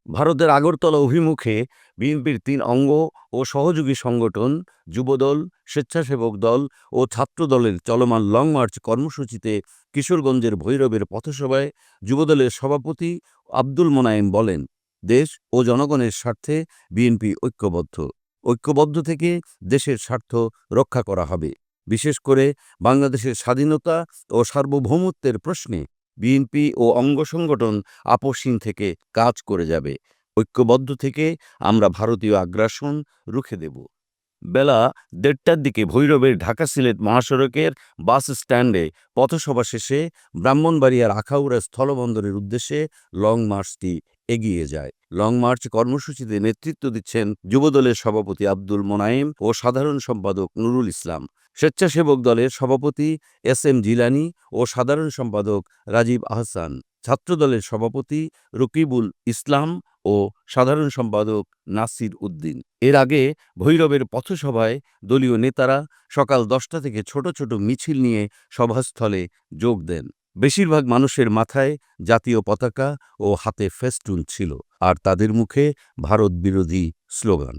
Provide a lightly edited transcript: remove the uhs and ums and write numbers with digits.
ভারতের আগরতলা অভিমুখে বিএনপির ৩ অঙ্গ ও সহযোগী সংগঠন যুবদল, স্বেচ্ছাসেবক দল ও ছাত্রদলের চলমান লং মার্চ কর্মসূচিতে কিশোরগঞ্জের ভৈরবের পথসভায় যুবদলের সভাপতি আব্দুল মোনায়েম বলেন, দেশ ও জনগণের স্বার্থে বিএনপি ঐক্যবদ্ধ। ঐক্যবদ্ধ থেকে দেশের স্বার্থ রক্ষা করা হবে। বিশেষ করে বাংলাদেশের স্বাধীনতা ও সার্বভৌমত্বের প্রশ্নে বিএনপি ও অঙ্গ সংগঠন আপোষহীন থেকে কাজ করে যাবে। ঐক্যবদ্ধ থেকে আমরা ভারতীয় আগ্রাসন রুখে দেব। বেলা ১:৩০টার দিকে ভৈরবের ঢাকা-সিলেট মহাসড়কের বাস স্ট্যান্ডে পথসভা শেষে ব্রাহ্মণবাড়িয়ার আখাউড়া স্থলবন্দরের উদ্দেশ্যে লং মার্চটি এগিয়ে যায়। লং মার্চ কর্মসূচিতে নেতৃত্ব দিচ্ছেন যুবদলের সভাপতি আব্দুল মোনায়েম ও সাধারণ সম্পাদক নুরুল ইসলাম। স্বেচ্ছাসেবক দলের সভাপতি এস.এম. জিলানী ও সাধারণ সম্পাদক রাজীব আহসান, ছাত্রদলের সভাপতি রকিবুল ইসলাম ও সাধারণ সম্পাদক নাসির উদ্দিন। এর আগে ভৈরবের পথসভায় দলীয় নেতারা সকাল ১০টা থেকে ছোট ছোট মিছিল নিয়ে সভাস্থলে যোগ দেন। বেশিরভাগ মানুষের মাথায় জাতীয় পতাকা ও হাতে ফেস্টুন ছিল, আর তাদের মুখে ভারত বিরোধী স্লোগান।